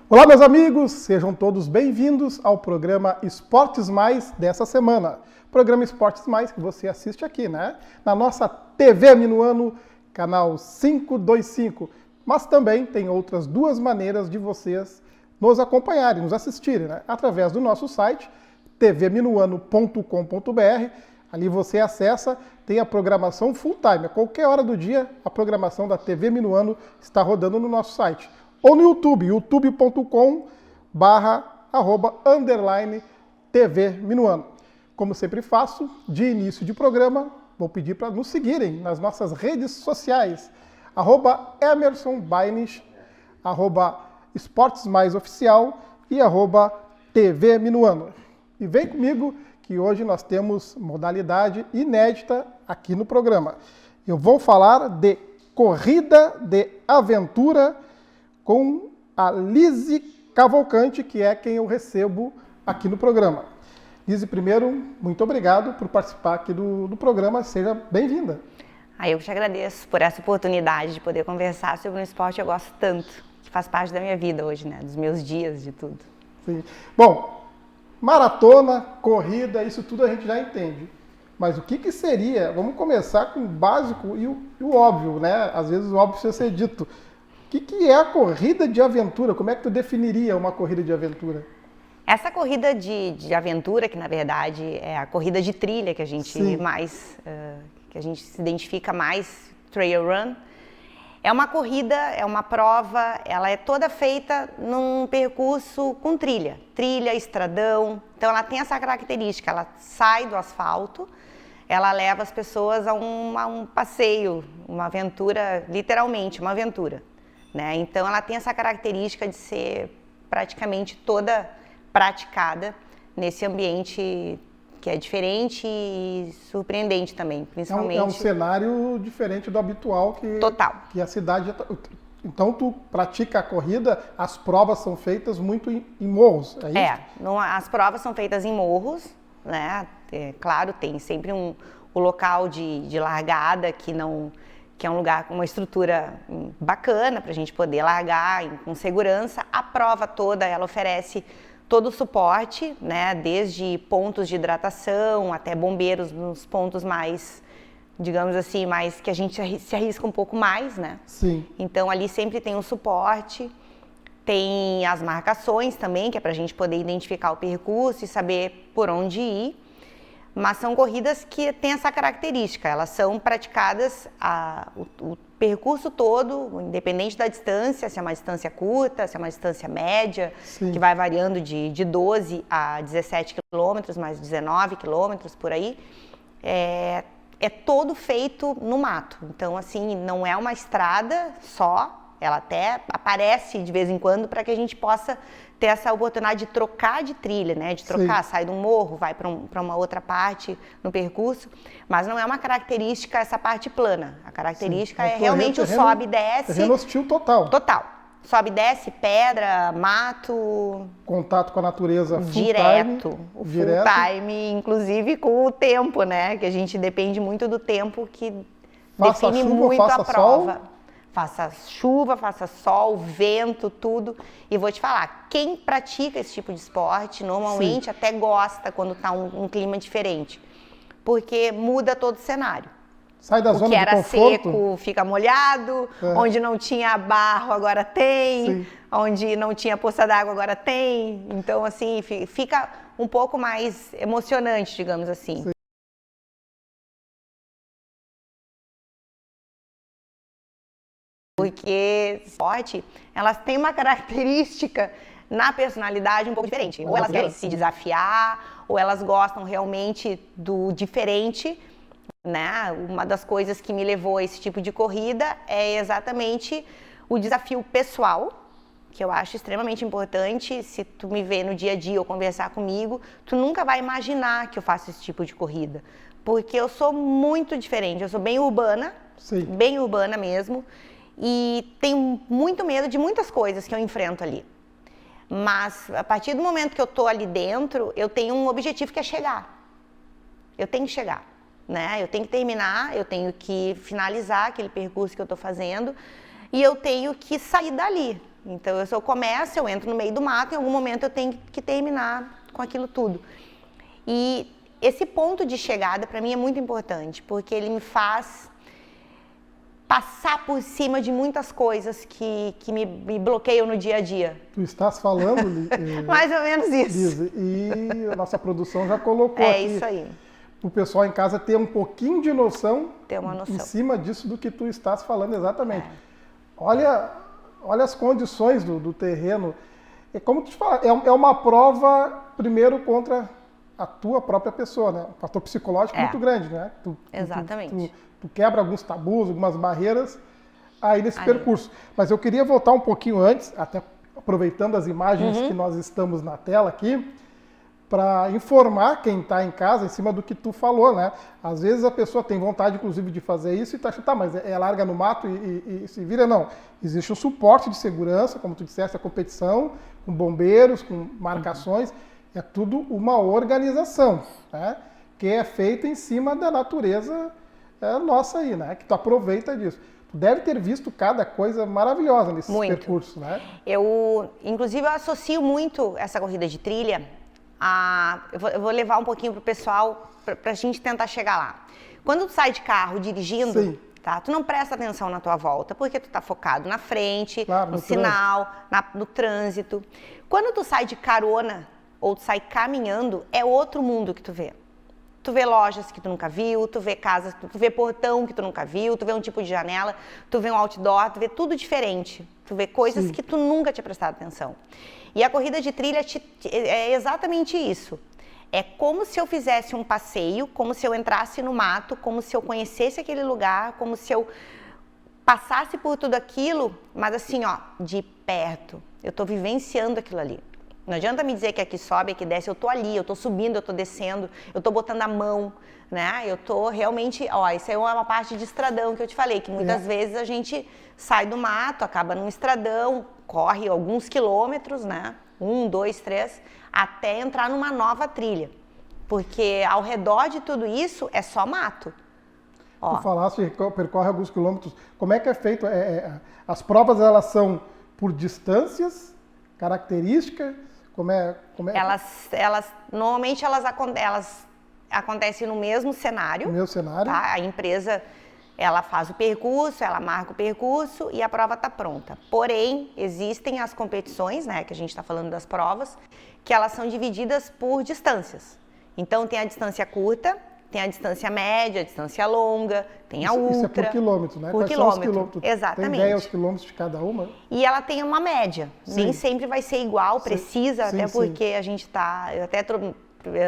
Olá, meus amigos, sejam todos bem-vindos ao programa Esportes Mais dessa semana. Programa Esportes Mais que você assiste aqui, né? Na nossa TV Minuano, canal 525. Mas também tem outras duas maneiras de vocês nos acompanharem, nos assistirem, né? Através do nosso site, tvminuano.com.br. Ali você acessa, tem a programação full time. A qualquer hora do dia, a programação da TV Minuano está rodando no nosso site. Ou no YouTube, youtube.com/TV Minuano. Como sempre faço, de início de programa, vou pedir para nos seguirem nas nossas redes sociais, @EmersonBainish, @EsportesMaisOficial e @TV Minuano. E vem comigo que hoje nós temos modalidade inédita aqui no programa. Eu vou falar de corrida de aventura com a Lise Cavalcante, que é quem eu recebo aqui no programa. Lise, primeiro, muito obrigado por participar aqui do programa. Seja bem-vinda. Eu te agradeço por essa oportunidade de poder conversar sobre um esporte que eu gosto tanto, que faz parte da minha vida hoje, né? Dos meus dias, de tudo. Sim. Bom, maratona, corrida, isso tudo a gente já entende. Mas o que seria? Vamos começar com o básico e o óbvio, né? Às vezes o óbvio precisa ser dito. O que é a corrida de aventura? Como é que tu definiria uma corrida de aventura? Essa corrida de aventura, que na verdade é a corrida de trilha que a gente que a gente se identifica mais, trail run, é uma corrida, é uma prova, ela é toda feita num percurso com trilha, estradão. Então ela tem essa característica, ela sai do asfalto, ela leva as pessoas a um passeio, uma aventura, literalmente uma aventura. Né? Então ela tem essa característica de ser praticamente toda praticada nesse ambiente que é diferente e surpreendente também, principalmente. É um cenário diferente do habitual que a cidade... Então tu pratica a corrida, as provas são feitas muito em morros, é isso? As provas são feitas em morros, né? Claro, tem sempre o local de largada que é um lugar com uma estrutura bacana para a gente poder largar com segurança. A prova toda, ela oferece todo o suporte, né, desde pontos de hidratação até bombeiros nos pontos mais, digamos assim, mais que a gente se arrisca um pouco mais, né? Sim. Então ali sempre tem um suporte, tem as marcações também, que é para a gente poder identificar o percurso e saber por onde ir. Mas são corridas que têm essa característica, elas são praticadas o percurso todo, independente da distância, se é uma distância curta, se é uma distância média, Sim. que vai variando de 12 a 17 quilômetros, mais 19 quilômetros por aí, é todo feito no mato. Então, assim, não é uma estrada só, ela até aparece de vez em quando para que a gente possa ter essa oportunidade de trocar de trilha, né? De trocar, sai de um morro, vai para uma outra parte no percurso, mas não é uma característica essa parte plana. A característica é realmente o sobe e desce. Terreno hostil total. Total. Sobe e desce, pedra, mato. Contato com a natureza full direto. time. O full time, inclusive com o tempo, né? Que a gente depende muito do tempo que define muito a prova. Sol. Faça chuva, faça sol, vento, tudo. E vou te falar, quem pratica esse tipo de esporte, normalmente até gosta quando está um clima diferente. Porque muda todo o cenário. Sai da zona de conforto. O que era seco fica molhado, onde não tinha barro agora tem, onde não tinha poça d'água agora tem. Então, assim, fica um pouco mais emocionante, digamos assim. Sim. Porque esporte, elas têm uma característica na personalidade um pouco diferente. Ou elas querem se desafiar, ou elas gostam realmente do diferente, né? Uma das coisas que me levou a esse tipo de corrida é exatamente o desafio pessoal, que eu acho extremamente importante. Se tu me vê no dia a dia ou conversar comigo, tu nunca vai imaginar que eu faço esse tipo de corrida. Porque eu sou muito diferente, eu sou bem urbana, bem urbana mesmo. E tenho muito medo de muitas coisas que eu enfrento ali. Mas a partir do momento que eu estou ali dentro, eu tenho um objetivo que é chegar. Eu tenho que chegar, né? Eu tenho que terminar, eu tenho que finalizar aquele percurso que eu estou fazendo e eu tenho que sair dali, Então, eu começo, eu entro no meio do mato, em algum momento eu tenho que terminar com aquilo tudo. E esse ponto de chegada, para mim, é muito importante, porque ele me faz passar por cima de muitas coisas que me bloqueiam no dia a dia. Tu estás falando, mais ou menos isso. Lisa, e a nossa produção já colocou aqui. É isso aí. O pessoal em casa ter um pouquinho de noção, em cima disso do que tu estás falando exatamente. Olha as condições do terreno. É como tu te fala, é uma prova, primeiro, contra a tua própria pessoa, né? Um fator psicológico muito grande, né? Exatamente. Tu quebra alguns tabus, algumas barreiras aí nesse percurso. Mas eu queria voltar um pouquinho antes, até aproveitando as imagens que nós estamos na tela aqui, para informar quem está em casa em cima do que tu falou, né? Às vezes a pessoa tem vontade, inclusive, de fazer isso e tá achando, tá, mas é larga no mato e se vira. Não. Existe um suporte de segurança, como tu disseste, a competição, com bombeiros, com marcações. É tudo uma organização, né? Que é feita em cima da natureza nossa aí, né? Que tu aproveita disso. Tu deve ter visto cada coisa maravilhosa nesses percursos, né? Inclusive, eu associo muito essa corrida de trilha eu vou levar um pouquinho pro pessoal, pra gente tentar chegar lá. Quando tu sai de carro dirigindo, tá? Tu não presta atenção na tua volta, porque tu tá focado na frente, no sinal, no trânsito. Quando tu sai de carona, ou tu sai caminhando, é outro mundo que tu vê. Tu vê lojas que tu nunca viu, tu vê casas, tu vê portão que tu nunca viu, tu vê um tipo de janela, tu vê um outdoor, tu vê tudo diferente. Tu vê coisas que tu nunca tinha prestado atenção. E a corrida de trilha é exatamente isso. É como se eu fizesse um passeio, como se eu entrasse no mato, como se eu conhecesse aquele lugar, como se eu passasse por tudo aquilo, mas assim, de perto. Eu tô vivenciando aquilo ali. Não adianta me dizer que aqui sobe, aqui desce, eu tô ali, eu tô subindo, eu tô descendo, eu tô botando a mão, né? Eu tô realmente, isso aí é uma parte de estradão que eu te falei, que muitas vezes a gente sai do mato, acaba num estradão, corre alguns quilômetros, né? 1, 2, 3, até entrar numa nova trilha. Porque ao redor de tudo isso é só mato. Tu falaste que percorre alguns quilômetros. Como é que é feito? As provas, elas são por distâncias, características? Como é? Normalmente elas acontecem no mesmo cenário. No mesmo cenário. Tá? A empresa, ela faz o percurso, ela marca o percurso e a prova está pronta. Porém, existem as competições, né, que a gente está falando das provas, que elas são divididas por distâncias. Então, tem a distância curta, tem a distância média, a distância longa, tem a ultra. Isso é por quilômetro, né? Por quilômetro, exatamente. Tem ideia os quilômetros de cada uma? E ela tem uma média. Nem sempre vai ser igual, precisa, até porque a gente tá... Eu até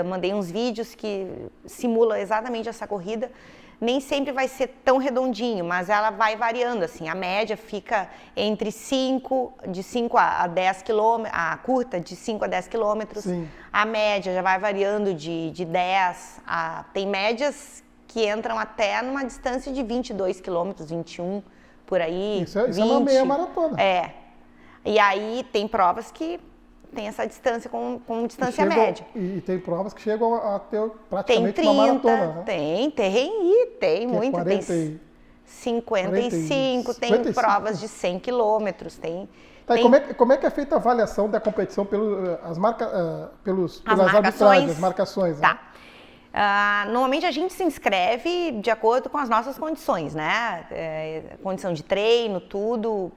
mandei uns vídeos que simulam exatamente essa corrida. Nem sempre vai ser tão redondinho, mas ela vai variando, assim. A média fica entre de 5 a 10 quilômetros, a curta de 5 a 10 quilômetros. A média já vai variando de 10 a... Tem médias que entram até numa distância de 22 quilômetros, 21, por aí, Isso é uma meia maratona. E aí tem provas que tem essa distância com distância média. E tem provas que chegam a ter praticamente tem 30, uma maratona. Né? Tem muito. 40, tem 55, tem provas de 100 quilômetros, tem... Tá, e como é que é feita a avaliação da competição pelas arbitragens, as marcações? Tá. Né? Normalmente a gente se inscreve de acordo com as nossas condições, né? Condição de treino, tudo...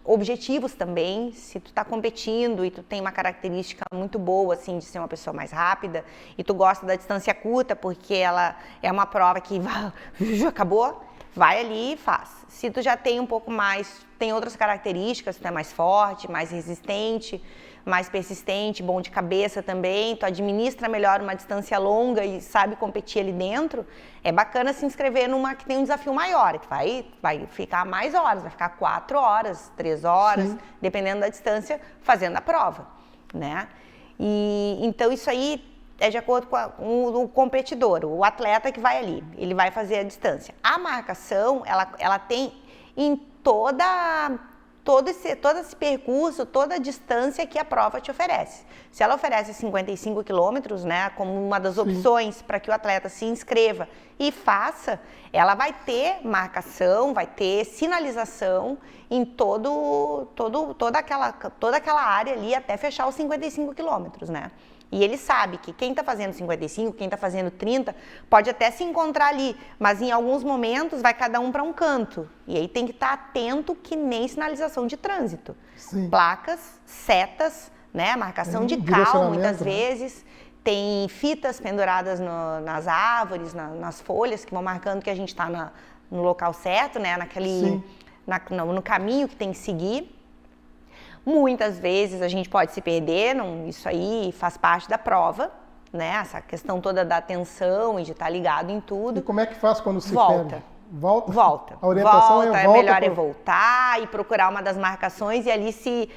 objetivos também, se tu tá competindo e tu tem uma característica muito boa, assim, de ser uma pessoa mais rápida e tu gosta da distância curta porque ela é uma prova que acabou, vai ali e faz. Se tu já tem um pouco mais, tem outras características, tu é mais forte, mais resistente, mais persistente, bom de cabeça também, tu administra melhor uma distância longa e sabe competir ali dentro, é bacana se inscrever numa que tem um desafio maior, que vai ficar mais horas, vai ficar 4 horas, 3 horas, dependendo da distância, fazendo a prova, né? E então isso aí é de acordo com o competidor, o atleta que vai ali, ele vai fazer a distância. A marcação, ela tem em toda todo esse percurso, toda a distância que a prova te oferece. Se ela oferece 55 quilômetros, né, como uma das opções para que o atleta se inscreva e faça, ela vai ter marcação, vai ter sinalização em toda aquela área ali até fechar os 55 quilômetros, né? E ele sabe que quem está fazendo 55, quem está fazendo 30, pode até se encontrar ali, mas em alguns momentos vai cada um para um canto. E aí tem que estar atento que nem sinalização de trânsito. Sim. Placas, setas, né? Marcação de cal, muitas vezes. Tem fitas penduradas nas árvores, nas folhas, que vão marcando que a gente está no local certo, né? No caminho que tem que seguir. Muitas vezes a gente pode se perder, isso aí faz parte da prova, né? Essa questão toda da atenção e de estar ligado em tudo. E como é que faz quando se volta? perde? Volta? Volta. A orientação é melhor é voltar e procurar uma das marcações e ali se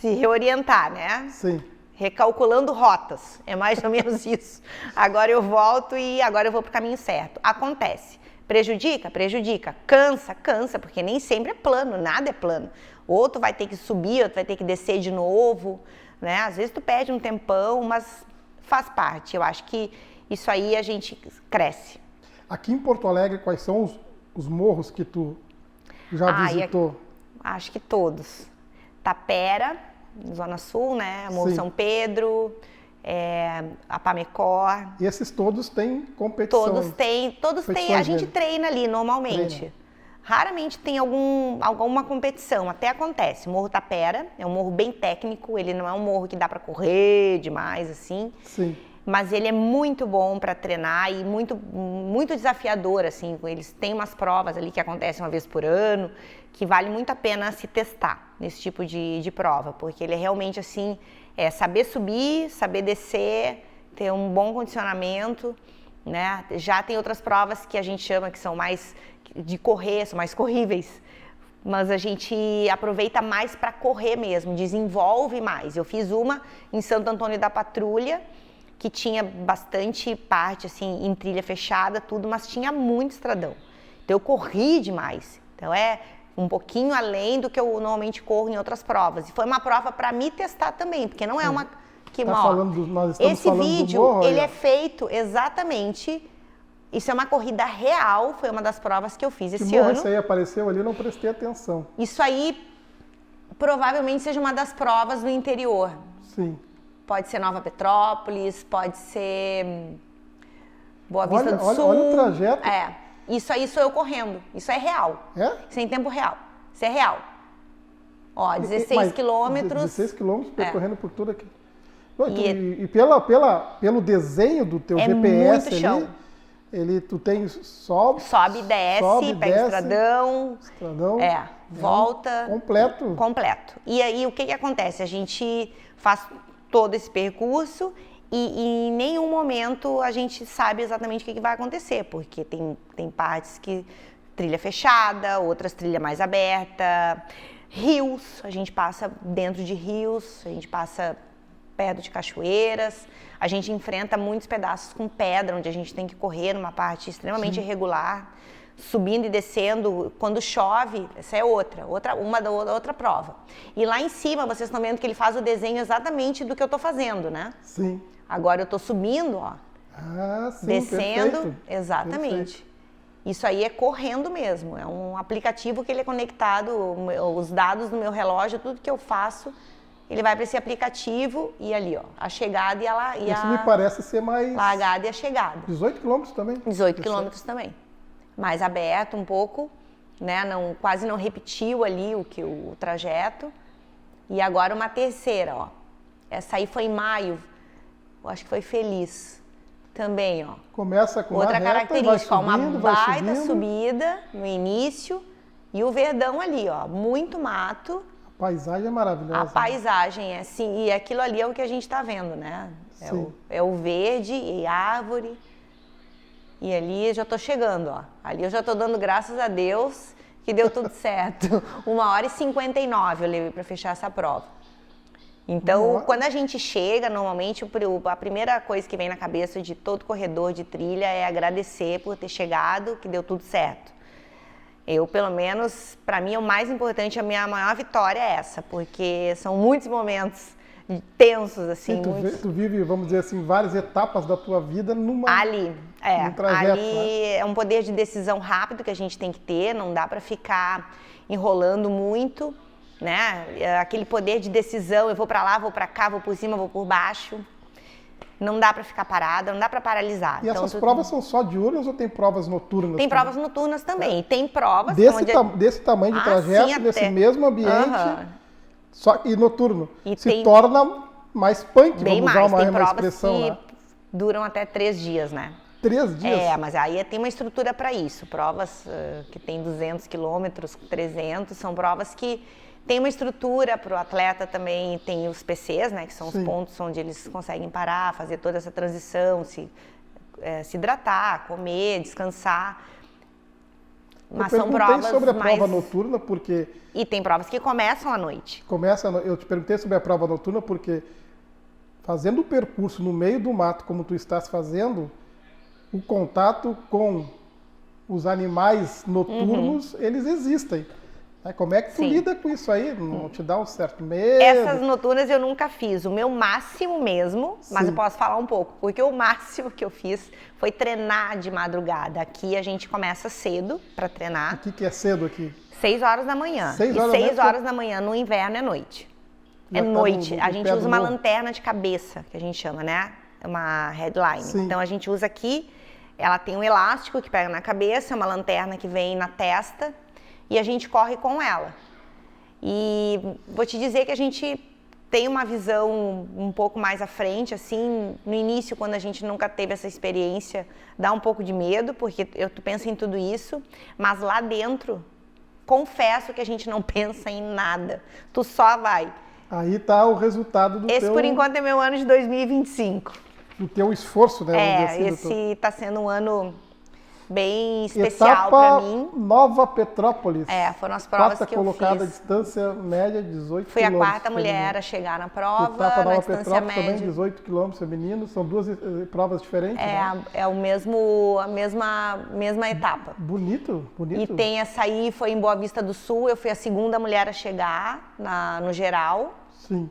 reorientar, né? Sim. Recalculando rotas, é mais ou menos isso. Agora eu volto e agora eu vou para o caminho certo. Acontece. Prejudica? Prejudica. Cansa, porque nem sempre é plano, nada é plano. Ou tu vai ter que subir, ou tu vai ter que descer de novo, né? Às vezes tu perde um tempão, mas faz parte. Eu acho que isso aí a gente cresce. Aqui em Porto Alegre, quais são os morros que tu já visitou? Acho que todos. Tapera, Zona Sul, né? Morro São Pedro, Apamecor. E esses todos têm competição? Todos têm. A gente treina ali normalmente. Raramente tem alguma competição, até acontece. Morro Tapera é um morro bem técnico, ele não é um morro que dá para correr demais, assim. Sim. Mas ele é muito bom para treinar e muito, muito desafiador, assim. Eles têm umas provas ali que acontecem uma vez por ano, que vale muito a pena se testar nesse tipo de prova, porque ele é realmente, assim, saber subir, saber descer, ter um bom condicionamento, né? Já tem outras provas que a gente chama que são mais de correr, são mais corríveis, mas a gente aproveita mais para correr mesmo, desenvolve mais. Eu fiz uma em Santo Antônio da Patrulha, que tinha bastante parte assim em trilha fechada, tudo, mas tinha muito estradão. Então eu corri demais. Então é um pouquinho além do que eu normalmente corro em outras provas. E foi uma prova para me testar também, porque não é uma que nós estamos esse falando vídeo do morro, ele é feito exatamente. Isso é uma corrida real, foi uma das provas que eu fiz esse ano. Isso aí apareceu ali, eu não prestei atenção. Isso aí provavelmente seja uma das provas no interior. Sim. Pode ser Nova Petrópolis, pode ser Boa Vista do Sul. Olha o trajeto. Isso aí sou eu correndo. Isso é real. Isso é em tempo real. Isso é real. Ó, 16 quilômetros. 16 quilômetros percorrendo por tudo aqui. E pelo desenho do teu GPS muito chão. ali, tu tem sobe e desce, pega estradão, volta. Completo. E aí o que acontece? A gente faz todo esse percurso e em nenhum momento a gente sabe exatamente o que vai acontecer, porque tem partes que trilha fechada, outras trilha mais aberta, rios, a gente passa dentro de rios, a gente passa perto de cachoeiras, a gente enfrenta muitos pedaços com pedra, onde a gente tem que correr numa parte extremamente irregular, subindo e descendo. Quando chove, essa é outra prova. E lá em cima, vocês estão vendo que ele faz o desenho exatamente do que eu estou fazendo, né? Sim. Agora eu estou subindo, ó. Sim, descendo, perfeito. Exatamente. Perfeito. Isso aí é correndo mesmo, é um aplicativo que ele é conectado, os dados do meu relógio, tudo que eu faço, ele vai para esse aplicativo e ali, ó, a chegada Isso me parece ser mais... largada e a chegada. 18 quilômetros também? 18 quilômetros também. Mais aberto um pouco, né? Quase não repetiu ali o trajeto. E agora uma terceira, ó. Essa aí foi em maio, eu acho que foi Feliz. Também, ó. Começa com outra uma reta, característica, vai subindo, uma baita subida no início e o verdão ali, ó, muito mato. A paisagem é maravilhosa. A paisagem é assim, e aquilo ali é o que a gente está vendo, né? É o verde e árvore. E ali eu já estou chegando, ó. Ali eu já estou dando graças a Deus que deu tudo certo. 1h59 eu levei para fechar essa prova. Então, quando a gente chega, normalmente, a primeira coisa que vem na cabeça de todo corredor de trilha é agradecer por ter chegado, que deu tudo certo. Eu, pelo menos, para mim, o mais importante, a minha maior vitória é essa, porque são muitos momentos tensos, assim. Sim, tu vive, vamos dizer assim, várias etapas da tua vida num trajeto, ali né? é um poder de decisão rápido que a gente tem que ter, não dá para ficar enrolando muito, né? Aquele poder de decisão, eu vou para lá, vou para cá, vou por cima, vou por baixo. Não dá para ficar parada, não dá para paralisar. E então, essas provas são só diurnas ou tem provas noturnas? Tem provas noturnas também. Tem provas desse tamanho de trajeto, nesse mesmo ambiente, só e noturno. Se torna mais punk, bem vamos mais. usar Tem uma provas expressão, que né? duram até 3 dias, né? 3 dias? Mas aí tem uma estrutura para isso. Provas que tem 200 quilômetros, 300, são provas que tem uma estrutura para o atleta também, tem os PCs, né, que são os pontos onde eles conseguem parar, fazer toda essa transição, se hidratar, comer, descansar. Mas são provas sobre a prova noturna porque... E tem provas que começam à noite. Eu te perguntei sobre a prova noturna porque fazendo o percurso no meio do mato, como tu estás fazendo, o contato com os animais noturnos, eles existem. Como é que tu lida com isso aí? Não te dá um certo medo? Essas noturnas eu nunca fiz. O meu máximo mesmo, mas eu posso falar um pouco, porque o máximo que eu fiz foi treinar de madrugada. Aqui a gente começa cedo para treinar. O que é cedo aqui? 6 horas da manhã. 6 horas da manhã no inverno é noite. É noite. A gente usa uma lanterna de cabeça, que a gente chama, né? Uma headline. Sim. Então a gente usa aqui, ela tem um elástico que pega na cabeça, uma lanterna que vem na testa, e a gente corre com ela. E vou te dizer que a gente tem uma visão um pouco mais à frente, assim, no início, quando a gente nunca teve essa experiência, dá um pouco de medo, porque tu pensa em tudo isso, mas lá dentro, confesso que a gente não pensa em nada, tu só vai. Aí tá o resultado do Esse, por enquanto, é meu ano de 2025. Do teu esforço, né? Assim, esse tá sendo um ano bem especial para mim. Nova Petrópolis. Foram as provas que eu fiz. Quarta colocada, distância média 18 km. Fui a quarta mulher a chegar na prova, etapa na Nova distância Petrópolis média. Também 18 km feminino, são duas provas diferentes, né? A mesma etapa. Bonito. E tem essa aí, foi em Boa Vista do Sul, eu fui a segunda mulher a chegar no geral. Sim.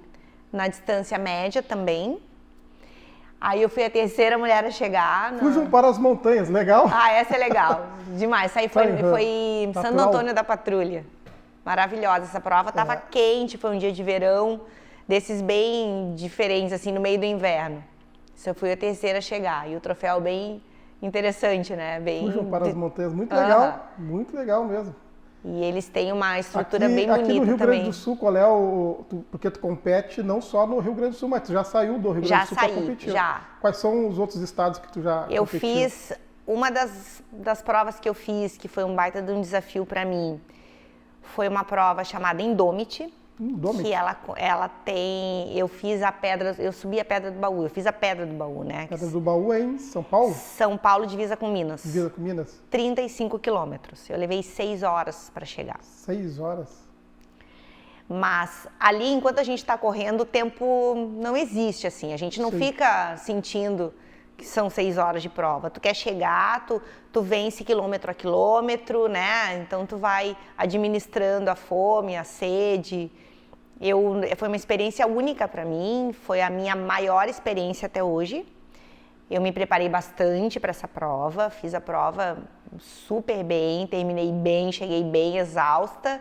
Na distância média também. Aí eu fui a terceira mulher a chegar. Fujam para as montanhas, legal? Essa é legal, demais. Essa aí foi em Santo Antônio da Patrulha. Maravilhosa essa prova, tava quente, foi um dia de verão, desses bem diferentes, assim, no meio do inverno. Isso eu fui a terceira a chegar, e o troféu bem interessante, né? Fujam para as montanhas, muito legal mesmo. E eles têm uma estrutura bem bonita também. Aqui no Rio Grande do Sul, qual é porque tu compete não só no Rio Grande do Sul, mas tu já saiu do Rio Grande do Sul para competir. Já. Quais são os outros estados que tu já Eu competiu? fiz, uma das provas que eu fiz, que foi um baita de um desafio para mim, foi uma prova chamada Indomit. Que ela tem, eu subi a Pedra do Baú, eu fiz a Pedra do Baú, né? Pedra do Baú é em São Paulo? São Paulo, divisa com Minas. Divisa com Minas? 35 quilômetros, eu levei 6 horas para chegar. 6 horas? Mas ali, enquanto a gente está correndo, o tempo não existe, assim, a gente não fica sentindo que são 6 horas de prova. Tu quer chegar, tu vence quilômetro a quilômetro, né? Então tu vai administrando a fome, a sede. Foi uma experiência única para mim, foi a minha maior experiência até hoje. Eu me preparei bastante para essa prova, fiz a prova super bem, terminei bem, cheguei bem exausta.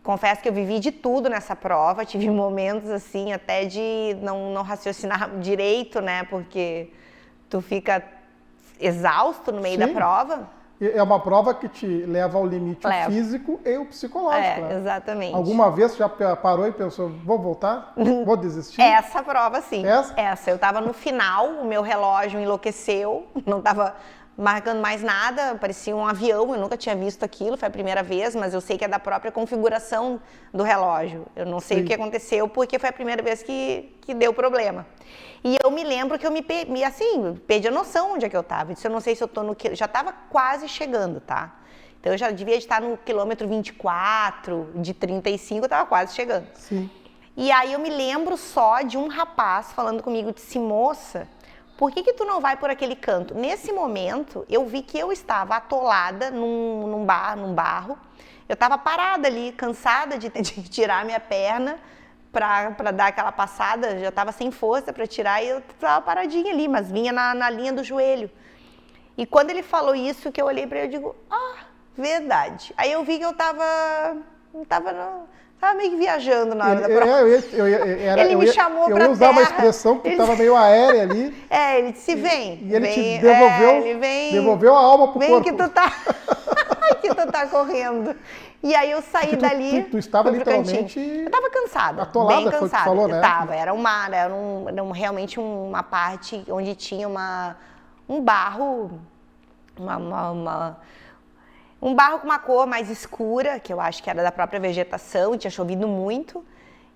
Confesso que eu vivi de tudo nessa prova, tive momentos assim até de não raciocinar direito, né? Porque tu fica exausto no meio da prova. É uma prova que te leva ao limite físico e o psicológico. Né? Exatamente. Alguma vez você já parou e pensou, vou voltar? Vou desistir? Essa prova, sim. Essa? Eu estava no final, o meu relógio enlouqueceu, não estava marcando mais nada, parecia um avião, eu nunca tinha visto aquilo, foi a primeira vez, mas eu sei que é da própria configuração do relógio. Eu não sei o que aconteceu, porque foi a primeira vez que deu problema. E eu me lembro que eu perdi a noção onde é que eu estava. Eu não sei se eu já estava quase chegando, tá? Então eu já devia estar no quilômetro 24, de 35, eu estava quase chegando. Sim. E aí eu me lembro só de um rapaz falando comigo, disse, moça, por que tu não vai por aquele canto? Nesse momento, eu vi que eu estava atolada num barro. Eu estava parada ali, cansada de tirar minha perna para dar aquela passada. Já estava sem força para tirar e eu estava paradinha ali, mas vinha na linha do joelho. E quando ele falou isso, que eu olhei para ele, eu digo, verdade. Aí eu vi que eu estava meio que viajando na hora da prova. Ele me chamou para terra. Eu ia usar uma expressão que estava meio aérea ali. Ele disse, vem. E ele vem, te devolveu a alma pro corpo. Vem que tu tá correndo. E aí eu saí dali. Tu estava literalmente... Eu estava cansada, atolada, bem cansada. Foi o que falou, né? Eu tava, era realmente uma parte onde tinha um barro, um barro com uma cor mais escura, que eu acho que era da própria vegetação, tinha chovido muito,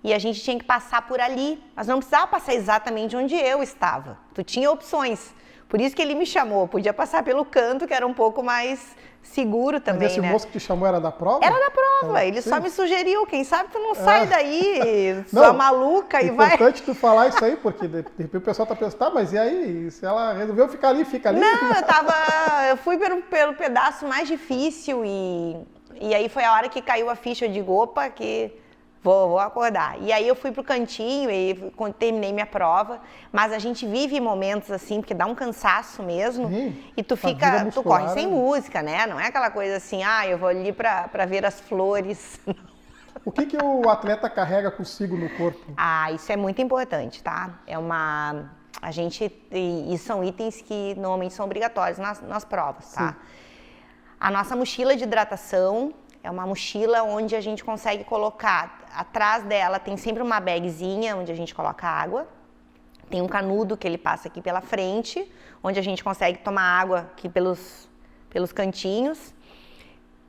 e a gente tinha que passar por ali, mas não precisava passar exatamente onde eu estava. Tu tinha opções, por isso que ele me chamou, podia passar pelo canto, que era um pouco mais seguro também, mas esse né? moço que te chamou era da prova? Era da prova, ele só me sugeriu, quem sabe tu não sai daí, sua maluca, e vai... É importante tu falar isso aí, porque de repente o pessoal tá pensando, mas e aí, se ela resolveu ficar ali, fica ali? Não, eu fui pelo pedaço mais difícil e aí foi a hora que caiu a ficha, eu digo, opa, que vou acordar. E aí eu fui pro cantinho e terminei minha prova, mas a gente vive momentos assim, porque dá um cansaço mesmo. Sim, e tu corre sem música, né? Não é aquela coisa assim, eu vou ali pra ver as flores. O que o atleta carrega consigo no corpo? Isso é muito importante, tá? E são itens que normalmente são obrigatórios nas provas, tá? Sim. A nossa mochila de hidratação é uma mochila onde a gente consegue colocar, atrás dela tem sempre uma bagzinha onde a gente coloca água, tem um canudo que ele passa aqui pela frente, onde a gente consegue tomar água aqui pelos cantinhos.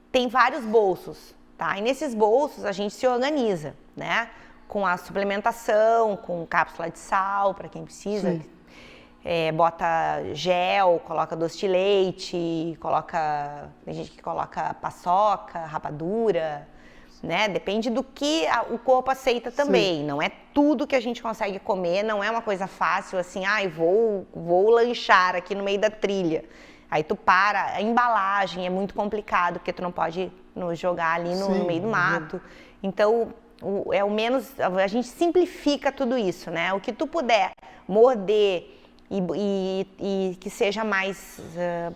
Tem vários bolsos, tá? E nesses bolsos a gente se organiza, né? Com a suplementação, com cápsula de sal para quem precisa. Sim. Bota gel, coloca doce de leite, tem gente que coloca paçoca, rapadura, né? Depende do que o corpo aceita também. Sim. Não é tudo que a gente consegue comer, não é uma coisa fácil assim, vou lanchar aqui no meio da trilha. Aí tu para, a embalagem é muito complicado, porque tu não pode jogar ali no meio do mato. Então, a gente simplifica tudo isso, né? O que tu puder morder e que seja mais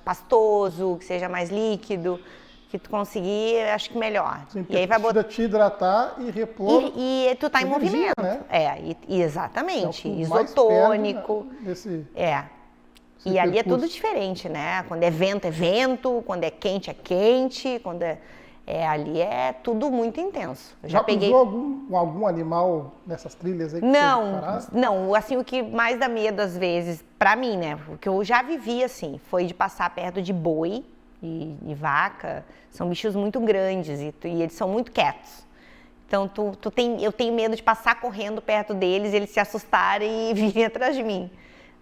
pastoso, que seja mais líquido, que tu conseguir, acho que melhor. Sim, e aí vai te hidratar e repor. E tu tá em movimento. Né? Exatamente. Isotônico. E ali é tudo diferente, né? Quando é vento, quando é quente, quando ali é tudo muito intenso. Já peguei algum animal nessas trilhas aí? Não, assim, o que mais dá medo às vezes, pra mim, né? O que eu já vivi, assim, foi de passar perto de boi e vaca. São bichos muito grandes e eles são muito quietos. Então, eu tenho medo de passar correndo perto deles, eles se assustarem e virem atrás de mim.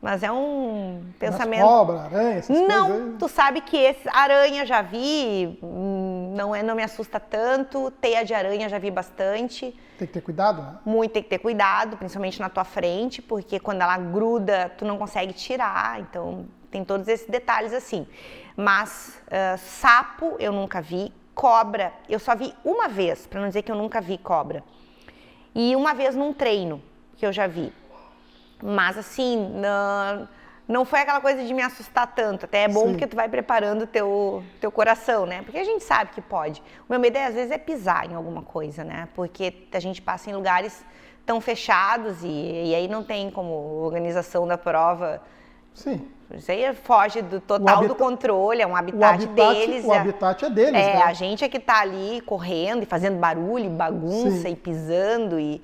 Mas é um pensamento... Cobra, aranha, essas coisas aí. Tu sabe que aranha já vi, não me assusta tanto. Teia de aranha já vi bastante. Tem que ter cuidado, né? Muito, tem que ter cuidado, principalmente na tua frente, porque quando ela gruda, tu não consegue tirar. Então, tem todos esses detalhes assim. Mas sapo eu nunca vi. Cobra, eu só vi uma vez, para não dizer que eu nunca vi cobra. E uma vez num treino que eu já vi. Mas assim, não foi aquela coisa de me assustar tanto. Até é bom porque tu vai preparando o teu coração, né? Porque a gente sabe que pode. O meu medo às vezes é pisar em alguma coisa, né? Porque a gente passa em lugares tão fechados e aí não tem como organização da prova. Sim. Isso aí foge do total do controle, é um habitat deles. O habitat é deles, né? A gente é que tá ali correndo e fazendo barulho, bagunça e pisando e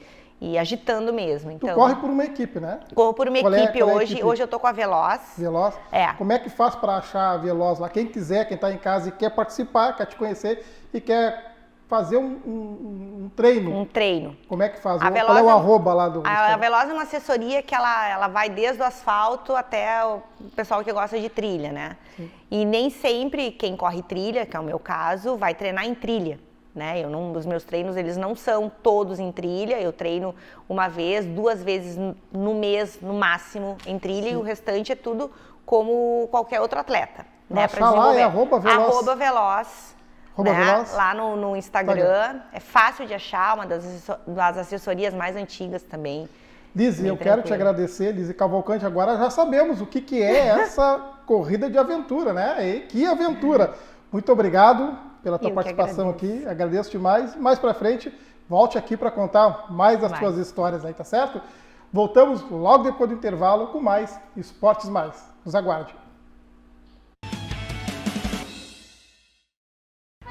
agitando mesmo. Então, tu corre por uma equipe, né? Corro por uma equipe hoje. Equipe? Hoje eu tô com a Veloz. Veloz? Como é que faz para achar a Veloz lá? Quem quiser, quem tá em casa e quer participar, quer te conhecer e quer fazer um treino. Um treino. Como é que faz? Qual é o arroba lá do... A Veloz é uma assessoria que ela vai desde o asfalto até o pessoal que gosta de trilha, né? Sim. E nem sempre quem corre trilha, que é o meu caso, vai treinar em trilha. né? Os meus treinos, eles não são todos em trilha, eu treino uma vez, 2 vezes no mês, no máximo, em trilha, e o restante é tudo como qualquer outro atleta, né? Achar lá é @veloz. Veloz. Lá no Instagram. É fácil de achar, uma das assessorias mais antigas também. Lise, eu quero te agradecer, Lise Cavalcante. Agora já sabemos o que é essa corrida de aventura, né? E que aventura! Muito obrigado pela tua participação aqui, agradeço demais. Mais pra frente, volte aqui para contar mais das tuas histórias aí, tá certo? Voltamos logo depois do intervalo com mais Esportes Mais. Nos aguarde.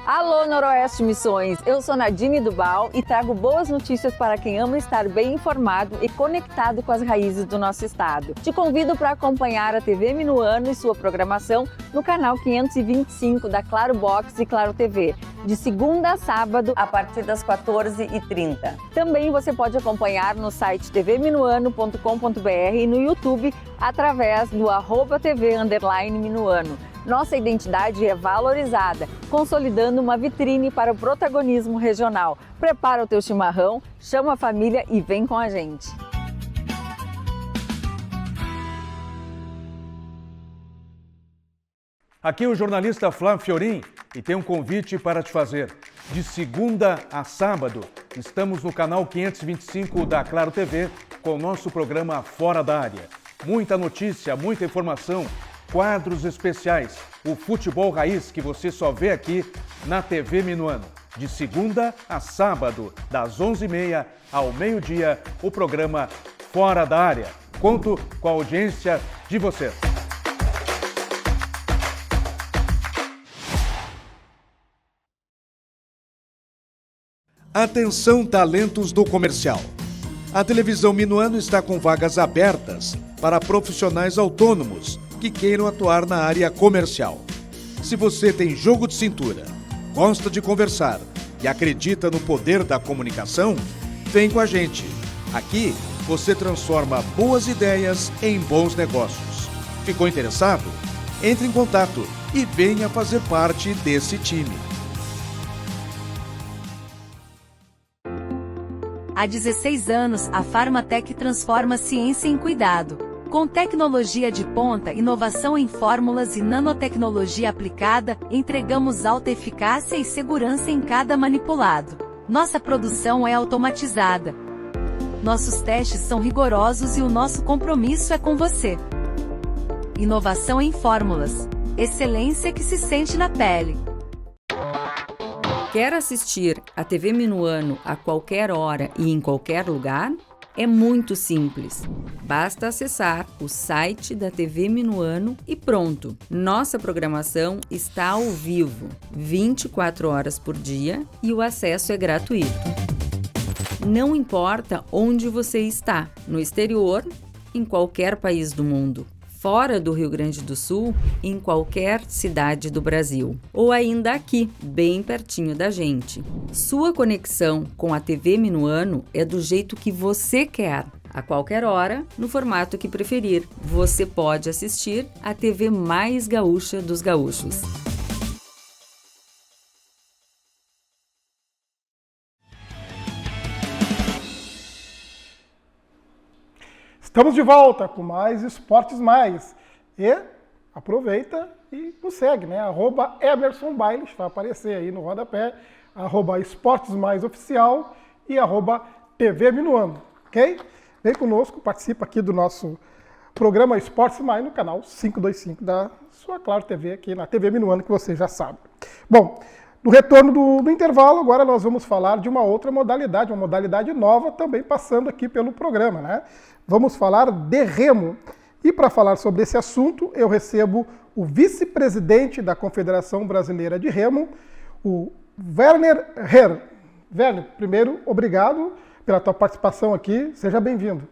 Alô, Noroeste Missões! Eu sou Nadine Dubal e trago boas notícias para quem ama estar bem informado e conectado com as raízes do nosso estado. Te convido para acompanhar a TV Minuano e sua programação no canal 525 da Claro Box e Claro TV, de segunda a sábado, a partir das 14h30. Também você pode acompanhar no site tvminuano.com.br e no YouTube através do @TV_Minuano. Nossa identidade é valorizada, consolidando uma vitrine para o protagonismo regional. Prepara o teu chimarrão, chama a família e vem com a gente. Aqui é o jornalista Flávio Fiorin e tem um convite para te fazer. De segunda a sábado, estamos no canal 525 da Claro TV com o nosso programa Fora da Área. Muita notícia, muita informação, quadros especiais, o futebol raiz que você só vê aqui na TV Minuano. De segunda a sábado, das 11h30 ao meio-dia, o programa Fora da Área. Conto com a audiência de vocês. Atenção, talentos do comercial. A televisão Minuano está com vagas abertas para profissionais autônomos que queiram atuar na área comercial. Se você tem jogo de cintura, gosta de conversar e acredita no poder da comunicação, vem com a gente. Aqui você transforma boas ideias em bons negócios. Ficou interessado? Entre em contato e venha fazer parte desse time. Há 16 anos, a Farmatec transforma ciência em cuidado. Com tecnologia de ponta, inovação em fórmulas e nanotecnologia aplicada, entregamos alta eficácia e segurança em cada manipulado. Nossa produção é automatizada. Nossos testes são rigorosos e o nosso compromisso é com você. Inovação em fórmulas. Excelência que se sente na pele. Quer assistir a TV Minuano a qualquer hora e em qualquer lugar? É muito simples. Basta acessar o site da TV Minuano e pronto. Nossa programação está ao vivo, 24 horas por dia, e o acesso é gratuito. Não importa onde você está, no exterior, em qualquer país do mundo, fora do Rio Grande do Sul, em qualquer cidade do Brasil, ou ainda aqui, bem pertinho da gente. Sua conexão com a TV Minuano é do jeito que você quer. A qualquer hora, no formato que preferir, você pode assistir a TV mais gaúcha dos gaúchos. Estamos de volta com mais Esportes Mais. E aproveita e nos segue, né? @EmersonBailes, vai aparecer aí no rodapé, @Esportes Mais Oficial e @TV Minuano, ok? Vem conosco, participa aqui do nosso programa Esportes Mais no canal 525 da sua Claro TV, aqui na TV Minuano, que você já sabe. Bom, no retorno do intervalo, agora nós vamos falar de uma outra modalidade, uma modalidade nova também passando aqui pelo programa, né? Vamos falar de remo. E para falar sobre esse assunto, eu recebo o vice-presidente da Confederação Brasileira de Remo, o Werner Herr. Werner, primeiro, obrigado pela tua participação aqui. Seja bem-vindo.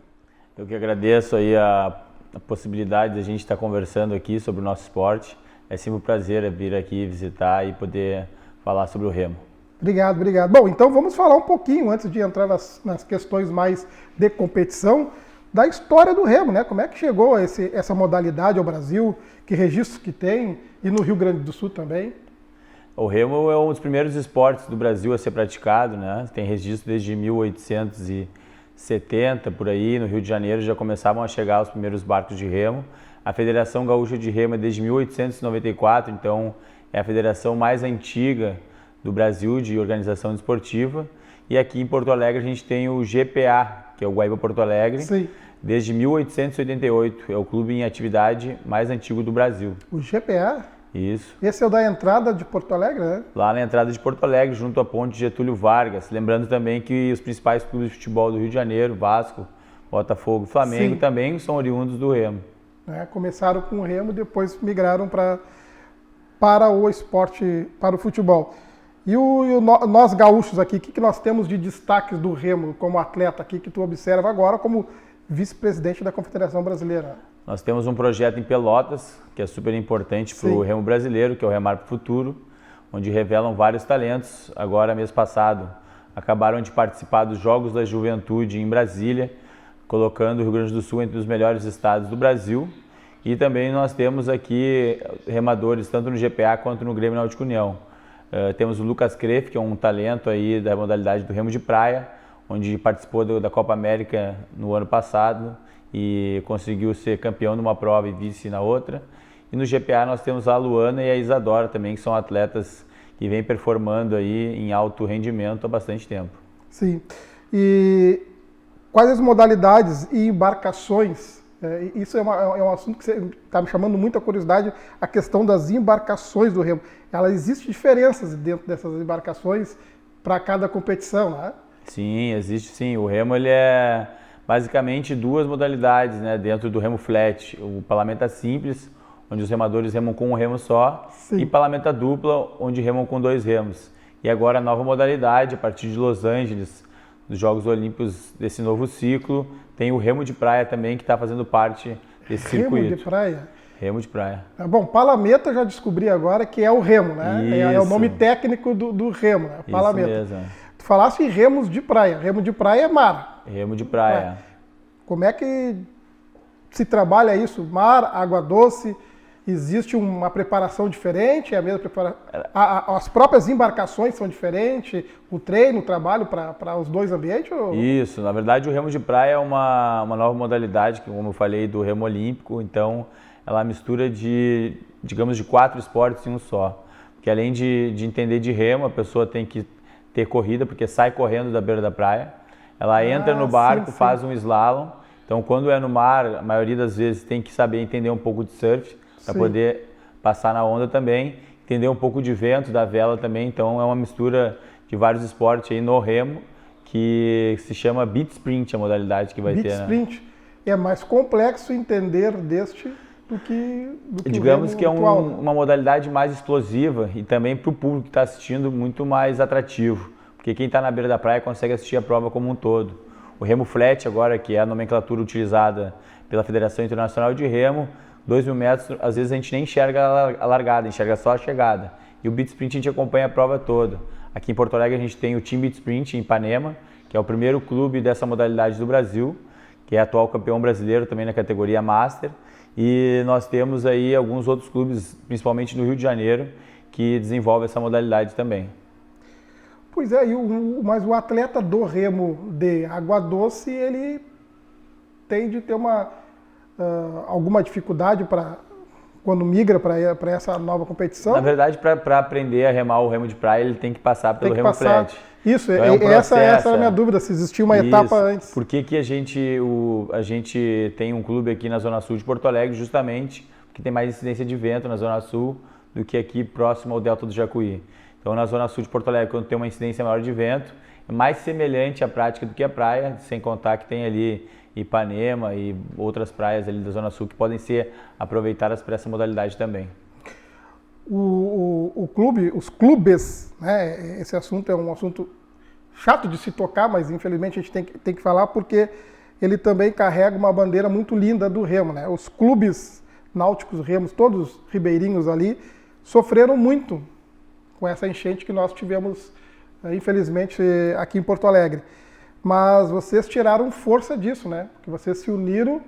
Eu que agradeço aí a possibilidade de a gente estar conversando aqui sobre o nosso esporte. É sempre um prazer vir aqui visitar e poder falar sobre o remo. Obrigado, obrigado. Bom, então vamos falar um pouquinho, antes de entrar nas questões mais de competição, da história do remo, né? Como é que chegou essa modalidade ao Brasil, que registros que tem, e no Rio Grande do Sul também? O remo é um dos primeiros esportes do Brasil a ser praticado, né? Tem registro desde 1870, por aí, no Rio de Janeiro já começavam a chegar os primeiros barcos de remo. A Federação Gaúcha de Remo é desde 1894, então é a federação mais antiga do Brasil de organização esportiva. E aqui em Porto Alegre a gente tem o GPA, que é o Guaíba Porto Alegre, Sim. desde 1888. É o clube em atividade mais antigo do Brasil. O GPA? Isso. Esse é o da entrada de Porto Alegre, né? Lá na entrada de Porto Alegre, junto à ponte Getúlio Vargas. Lembrando também que os principais clubes de futebol do Rio de Janeiro, Vasco, Botafogo e Flamengo, Sim. também são oriundos do remo. Começaram com o remo, depois migraram para o esporte, para o futebol. E nós gaúchos aqui, o que nós temos de destaques do remo como atleta aqui, que tu observa agora como vice-presidente da Confederação Brasileira? Nós temos um projeto em Pelotas, que é super importante para o remo brasileiro, que é o Remar para o Futuro, onde revelam vários talentos. Agora, mês passado, acabaram de participar dos Jogos da Juventude em Brasília, colocando o Rio Grande do Sul entre os melhores estados do Brasil. E também nós temos aqui remadores, tanto no GPA quanto no Grêmio Náutico União. Temos o Lucas Kreff, que é um talento aí da modalidade do remo de praia, onde participou da Copa América no ano passado e conseguiu ser campeão numa prova e vice na outra. E no GPA nós temos a Luana e a Isadora também, que são atletas que vêm performando aí em alto rendimento há bastante tempo. Sim. E quais as modalidades e embarcações? Isso é um assunto que está me chamando muita curiosidade, a questão das embarcações do remo. Existem diferenças dentro dessas embarcações para cada competição, né? Sim, existe sim. O remo ele é basicamente duas modalidades, né, dentro do remo flat. O palamenta simples, onde os remadores remam com um remo só, Sim. e palamenta dupla, onde remam com dois remos. E agora a nova modalidade, a partir de Los Angeles, dos Jogos Olímpicos desse novo ciclo, tem o remo de praia também, que está fazendo parte desse circuito. Remo de praia? Remo de praia. Bom, palameta eu já descobri agora que é o remo, né? É o nome técnico do remo, né? Palameta. Isso mesmo. Tu falaste em remos de praia. Remo de praia é mar. Remo de praia. Como é que se trabalha isso? Mar, água doce, existe uma preparação diferente? É a mesma preparação? As próprias embarcações são diferentes? O treino, o trabalho para os dois ambientes? Ou... Isso, na verdade o remo de praia é uma nova modalidade, que, como eu falei, do remo olímpico, então ela mistura de 4 esportes em um só. Porque além de entender de remo, a pessoa tem que ter corrida, porque sai correndo da beira da praia. Ela entra no barco, sim. Faz um slalom. Então, quando é no mar, a maioria das vezes tem que saber entender um pouco de surf, para poder passar na onda também. Entender um pouco de vento, da vela também. Então, é uma mistura de vários esportes aí no remo, que se chama Beat Sprint, a modalidade que vai ter. Beat Sprint. É mais complexo entender deste do que digamos que é uma modalidade mais explosiva e também para o público que está assistindo muito mais atrativo, porque quem está na beira da praia consegue assistir a prova como um todo. O remo flat agora, que é a nomenclatura utilizada pela Federação Internacional de Remo, 2.000 metros, às vezes a gente nem enxerga a largada, enxerga só a chegada. E o Beat Sprint a gente acompanha a prova toda. Aqui em Porto Alegre a gente tem o Team Beat Sprint em Ipanema, que é o primeiro clube dessa modalidade do Brasil, que é atual campeão brasileiro também na categoria Master. E nós temos aí alguns outros clubes, principalmente no Rio de Janeiro, que desenvolvem essa modalidade também. Pois é, mas o atleta do remo de água doce, ele tende a ter alguma dificuldade quando migra para essa nova competição? Na verdade, para aprender a remar o remo de praia, ele tem que passar pelo remo flat. Isso, então essa era a minha dúvida, se existia uma etapa antes. Por que a gente tem um clube aqui na Zona Sul de Porto Alegre, justamente porque tem mais incidência de vento na Zona Sul do que aqui próximo ao Delta do Jacuí. Então, na Zona Sul de Porto Alegre, quando tem uma incidência maior de vento, é mais semelhante à prática do que a praia, sem contar que tem ali Ipanema e outras praias ali da Zona Sul que podem ser aproveitadas para essa modalidade também. Os clubes, né, esse assunto é um assunto chato de se tocar, mas infelizmente a gente tem que falar porque ele também carrega uma bandeira muito linda do remo, né? Os clubes náuticos remos, todos ribeirinhos ali, sofreram muito com essa enchente que nós tivemos, infelizmente, aqui em Porto Alegre. Mas vocês tiraram força disso, né? Porque vocês se uniram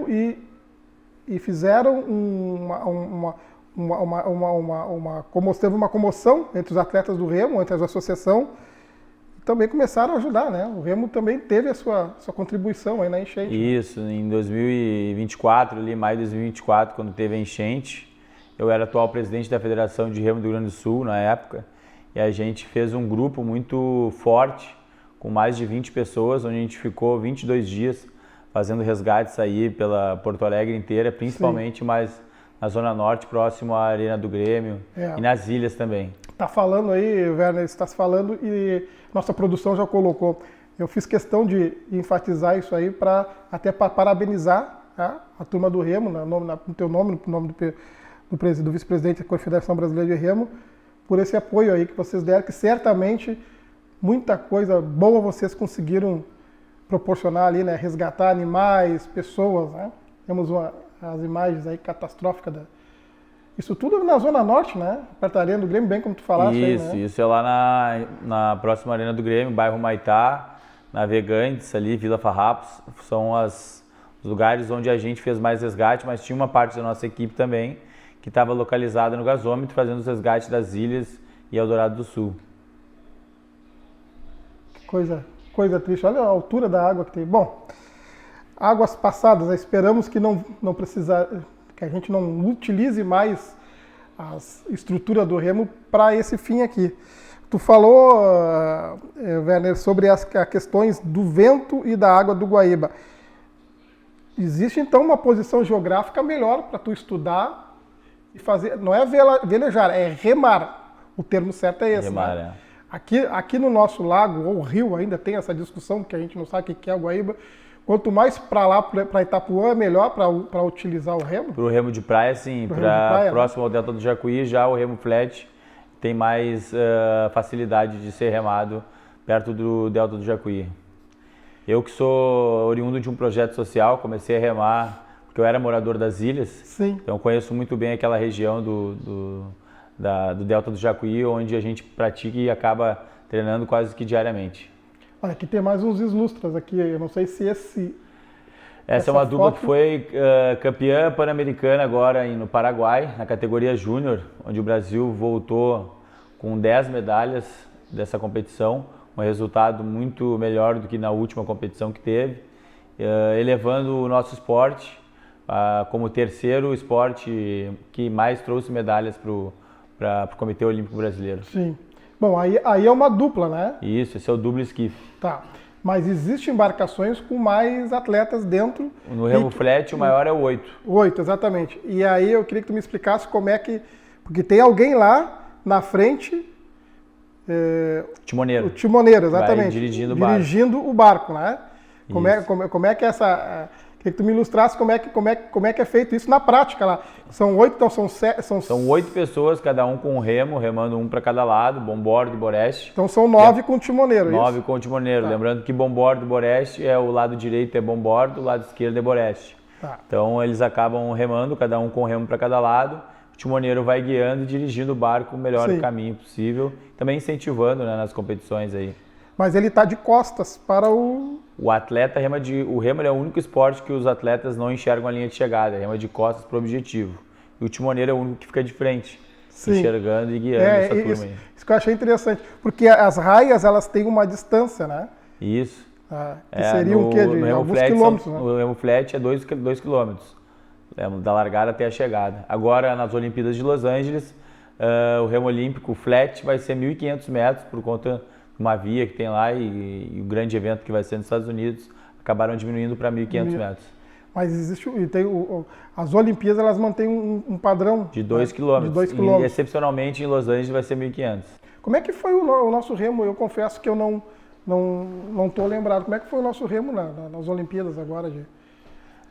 e fizeram teve uma comoção entre os atletas do remo, entre a associação, e também começaram a ajudar, né? O remo também teve a sua contribuição aí na enchente. Isso, em 2024, ali, maio de 2024, quando teve a enchente, eu era atual presidente da Federação de Remo do Rio Grande do Sul na época, e a gente fez um grupo muito forte, com mais de 20 pessoas, onde a gente ficou 22 dias fazendo resgates aí pela Porto Alegre inteira, principalmente mais na Zona Norte, próximo à Arena do Grêmio, e nas ilhas também. Tá falando aí, Werner, está se falando e nossa produção já colocou. Eu fiz questão de enfatizar isso aí até para parabenizar a turma do Remo, no teu nome, no nome do vice-presidente da Confederação Brasileira de Remo, por esse apoio aí que vocês deram, que certamente muita coisa boa vocês conseguiram proporcionar ali, né? Resgatar animais, pessoas, né? Temos as imagens aí catastróficas isso tudo na Zona Norte, né? Perto da Arena do Grêmio, bem como tu falaste aí, né? Isso é lá na próxima Arena do Grêmio, bairro Maitá, Navegantes, ali, Vila Farrapos, são os lugares onde a gente fez mais resgate, mas tinha uma parte da nossa equipe também que estava localizada no gasômetro, fazendo os resgates das ilhas e Eldorado do Sul. Que coisa triste, olha a altura da água que tem. Bom, águas passadas, né? Esperamos que não precisar, que a gente não utilize mais a estrutura do remo para esse fim aqui. Tu falou, Werner, sobre as questões do vento e da água do Guaíba. Existe então uma posição geográfica melhor para tu estudar e fazer, não é velejar, é remar. O termo certo é esse. Remar, né? Aqui no nosso lago, ou rio, ainda tem essa discussão, porque a gente não sabe o que é o Guaíba. Quanto mais para lá, para Itapuã, é melhor para utilizar o remo? Para o remo de praia, sim. Próximo ao Delta do Jacuí, já o remo flat tem mais facilidade de ser remado perto do Delta do Jacuí. Eu que sou oriundo de um projeto social, comecei a remar porque eu era morador das ilhas. Sim. Então conheço muito bem aquela região do Delta do Jacuí, onde a gente pratica e acaba treinando quase que diariamente. Olha, aqui tem mais uns ilustras aqui, eu não sei se Essa é uma dupla que foi campeã pan-americana agora no Paraguai, na categoria júnior, onde o Brasil voltou com 10 medalhas dessa competição, um resultado muito melhor do que na última competição que teve, elevando o nosso esporte como o terceiro esporte que mais trouxe medalhas para o Comitê Olímpico Brasileiro. Sim. Bom, aí é uma dupla, né? Isso, esse é o duplo esquife. Tá. Mas existem embarcações com mais atletas dentro. No remo flat, o maior é o 8. 8, exatamente. E aí eu queria que tu me explicasse como é que... Porque tem alguém lá na frente... Timoneiro. O timoneiro, exatamente. Dirigindo o barco, né? Como é que essa... Queria que tu me ilustrasse como é que é feito isso na prática lá. São 8, então São 8 pessoas, cada um com um remo, remando um para cada lado, bombordo e boreste. Então são 9 com o timoneiro, 9 isso? com o timoneiro. Tá. Lembrando que bombordo e boreste o lado direito é bombordo, o lado esquerdo é boreste. Tá. Então eles acabam remando, cada um com um remo para cada lado. O timoneiro vai guiando e dirigindo o barco o melhor caminho possível, também incentivando, né, nas competições aí. Mas ele está de costas para O atleta o remo é o único esporte que os atletas não enxergam a linha de chegada, rema de costas para o objetivo. E o timoneiro é o único que fica de frente, enxergando e guiando essa turma aí. Isso que eu achei interessante, porque as raias elas têm uma distância, né? Isso. Que seria o quê? De alguns quilômetros, né? O remo flat é 2 quilômetros, da largada até a chegada. Agora, nas Olimpíadas de Los Angeles, o remo olímpico flat vai ser 1.500 metros por conta uma via que tem lá e o grande evento que vai ser nos Estados Unidos, acabaram diminuindo para 1.500 metros. Mas existe, as Olimpíadas elas mantêm um padrão de 2 quilômetros. De 2 quilômetros. E excepcionalmente em Los Angeles vai ser 1.500. Como é que foi o nosso remo? Eu confesso que eu não estou lembrado. Como é que foi o nosso remo nas Olimpíadas agora, Gê?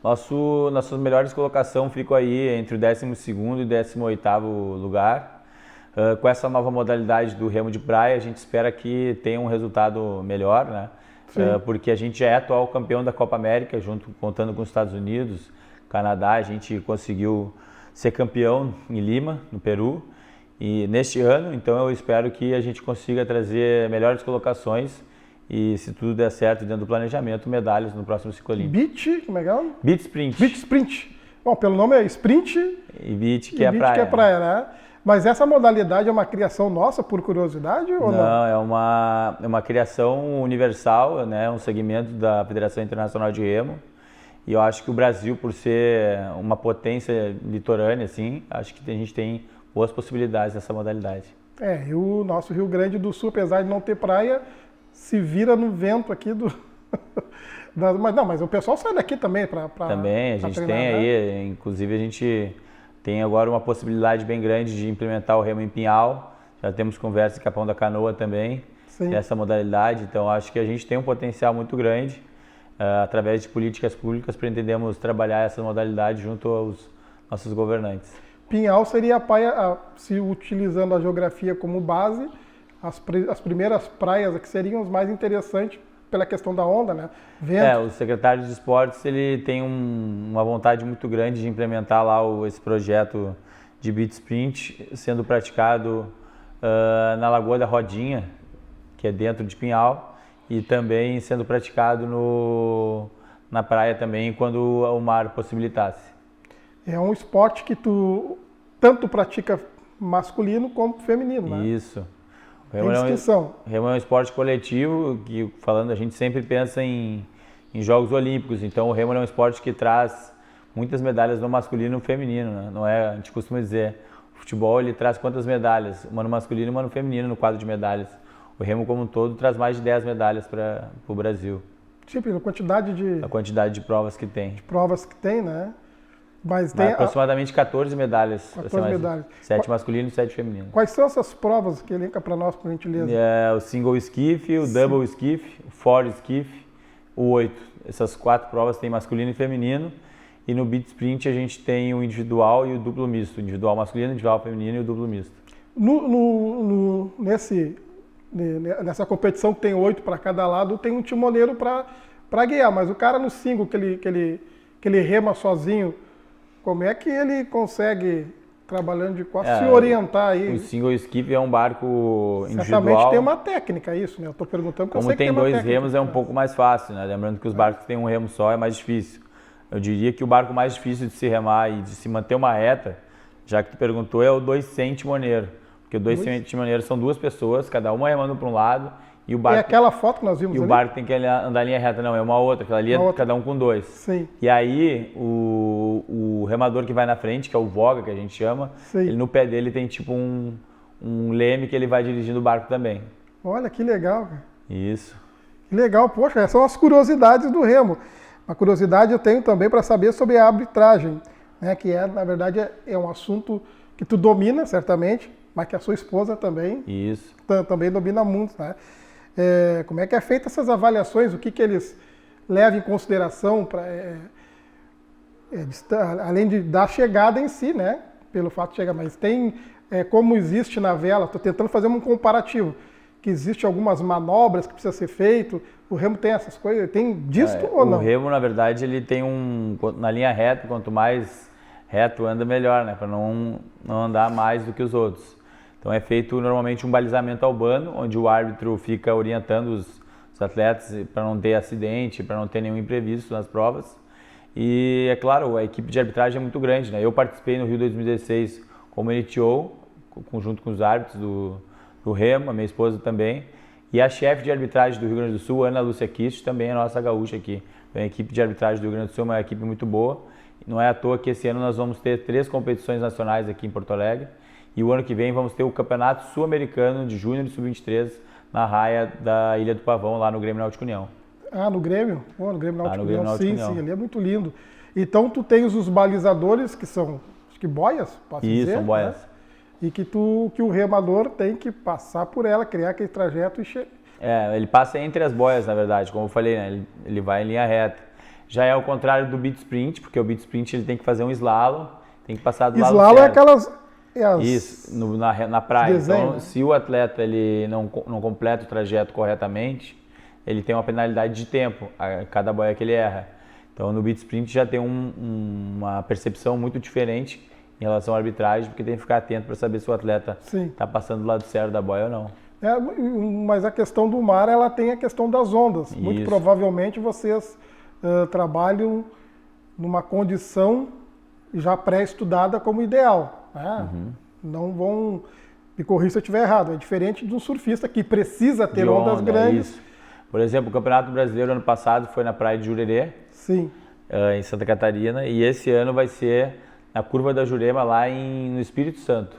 Nossas melhores colocações ficam aí entre o 12º e o 18º lugar. Com essa nova modalidade do remo de praia, a gente espera que tenha um resultado melhor, né? Porque a gente já é atual campeão da Copa América, contando com os Estados Unidos, Canadá, a gente conseguiu ser campeão em Lima, no Peru, e neste ano, então eu espero que a gente consiga trazer melhores colocações e, se tudo der certo dentro do planejamento, medalhas no próximo ciclo olímpico. Beach, como é que é? Beach Sprint. Beach Sprint. Bom, pelo nome é sprint e beach, que é beach, praia. que é praia, né? Mas essa modalidade é uma criação nossa, por curiosidade, ou não? Não, é uma criação universal, né? Um segmento da Federação Internacional de Remo. E eu acho que o Brasil, por ser uma potência litorânea, assim, acho que a gente tem boas possibilidades nessa modalidade. E o nosso Rio Grande do Sul, apesar de não ter praia, se vira no vento aqui do... Mas o pessoal sai daqui também para Também, a gente treinar, tem né? aí, inclusive a gente tem agora uma possibilidade bem grande de implementar o remo em Pinhal. Já temos conversa em Capão da Canoa também, nessa modalidade. Então acho que a gente tem um potencial muito grande. Através de políticas públicas, pretendemos trabalhar essa modalidade junto aos nossos governantes. Pinhal seria a praia, se utilizando a geografia como base, as primeiras praias que seriam as mais interessantes pela questão da onda, né? Vento. O secretário de Esportes ele tem uma vontade muito grande de implementar lá esse projeto de beach sprint, sendo praticado na Lagoa da Rodinha, que é dentro de Pinhal, e também sendo praticado na praia também, quando o mar possibilitasse. É um esporte que tu tanto pratica masculino como feminino, né? Isso. Tem distinção. Remo é um esporte coletivo, que falando, a gente sempre pensa em Jogos Olímpicos, então o remo é um esporte que traz muitas medalhas no masculino e no feminino, né? Não é, a gente costuma dizer, o futebol ele traz quantas medalhas? Uma no masculino e uma no feminino no quadro de medalhas. O remo como um todo traz mais de 10 medalhas para o Brasil. Tipo, a quantidade de provas que tem. Provas que tem, né? Mas tem aproximadamente 14 medalhas. 14 medalhas. 7 masculino e 7 feminino. Quais são essas provas que elenca para nós, por gentileza? O single skiff, o double skiff, o four skiff, o 8. Essas 4 provas tem masculino e feminino. E no beach sprint a gente tem o individual e o duplo misto. O individual masculino, o individual feminino e o duplo misto. Nessa competição que tem 8 para cada lado, tem um timoneiro para guiar. Mas o cara no single que ele rema sozinho, como é que ele consegue, trabalhando de costas, se orientar aí? O single skiff é um barco individual. Certamente tem uma técnica isso, né? Eu estou perguntando porque eu sei que tem uma técnica. Como tem 2 remos é um pouco mais fácil, né? Lembrando que os barcos que têm um remo só é mais difícil. Eu diria que o barco mais difícil de se remar e de se manter uma reta, já que tu perguntou, é o 200 timoneiro. Porque o 200 timoneiro são 2 pessoas, cada uma remando para um lado. E o barco, é aquela foto que nós vimos ali? O barco tem que andar em linha reta, não, é uma outra, aquela ali é cada um com 2. Sim. E aí, o remador que vai na frente, que é o voga, que a gente chama, ele, no pé dele tem tipo um leme que ele vai dirigindo o barco também. Olha, que legal, cara. Isso. Que legal, poxa, essas são as curiosidades do remo. Uma curiosidade eu tenho também para saber sobre a arbitragem, né, que na verdade é um assunto que tu domina, certamente, mas que a sua esposa também, também domina muito, né? Como é que é feita essas avaliações, o que eles levam em consideração, além da chegada em si, né? Pelo fato de chegar, mas tem como existe na vela, estou tentando fazer um comparativo, que existe algumas manobras que precisa ser feito, o remo tem essas coisas, tem disso ou não? O remo, na verdade, ele tem na linha reta, quanto mais reto anda, melhor, né? Para não andar mais do que os outros. Então é feito normalmente um balizamento albano, onde o árbitro fica orientando os atletas para não ter acidente, para não ter nenhum imprevisto nas provas. E é claro, a equipe de arbitragem é muito grande, né? Eu participei no Rio 2016 como NTO, junto com os árbitros do remo, a minha esposa também. E a chefe de arbitragem do Rio Grande do Sul, Ana Lúcia Kist, também é nossa gaúcha aqui. A equipe de arbitragem do Rio Grande do Sul é uma equipe muito boa. Não é à toa que esse ano nós vamos ter 3 competições nacionais aqui em Porto Alegre. E o ano que vem vamos ter o Campeonato Sul-Americano de Júnior e Sub-23 na raia da Ilha do Pavão, lá no Grêmio Náutico União. Ah, no Grêmio? No Grêmio Náutico União. Sim, ali é muito lindo. Então tu tens os balizadores, que são, acho que boias, posso dizer? Isso, são boias. Né? E que o remador tem que passar por ela, criar aquele trajeto e chegar. Ele passa entre as boias, na verdade, como eu falei, né? Ele vai em linha reta. Já é ao contrário do beach sprint, porque o beach sprint ele tem que fazer um slalom, tem que passar do lado certo. Slalom é aquelas... Isso, na praia. Desenho, então, né? Se o atleta ele não completa o trajeto corretamente, ele tem uma penalidade de tempo a cada boia que ele erra. Então, no beach sprint já tem uma percepção muito diferente em relação à arbitragem, porque tem que ficar atento para saber se o atleta está passando do lado certo da boia ou não. Mas a questão do mar, ela tem a questão das ondas. Isso. Muito provavelmente vocês trabalham numa condição já pré-estudada como ideal. Né? Não vão, me corrija se eu estiver errado, é diferente de um surfista que precisa ter ondas grandes. Isso. Por exemplo, o Campeonato Brasileiro ano passado foi na praia de Jurerê, Sim. Em Santa Catarina, e esse ano vai ser na Curva da Jurema, lá no Espírito Santo,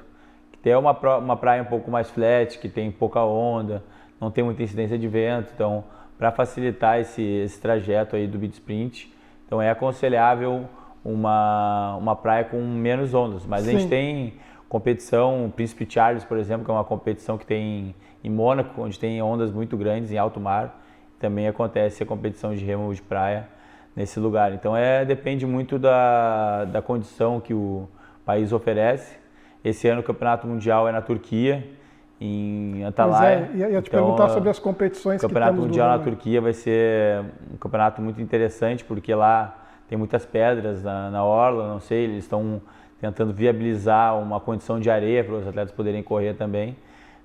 que tem uma praia um pouco mais flat, que tem pouca onda, não tem muita incidência de vento, então para facilitar esse trajeto aí do beach sprint, então é aconselhável uma praia com menos ondas, mas a gente tem competição, Príncipe Charles, por exemplo, que é uma competição que tem em Mônaco, onde tem ondas muito grandes em alto mar, também acontece a competição de remo de praia nesse lugar. Então depende muito da condição que o país oferece. Esse ano o Campeonato Mundial é na Turquia, em Antalya. Pois ia te perguntar sobre as competições que temos. O Campeonato Mundial na Turquia vai ser um campeonato muito interessante, porque lá tem muitas pedras na orla, não sei, eles estão tentando viabilizar uma condição de areia para os atletas poderem correr também.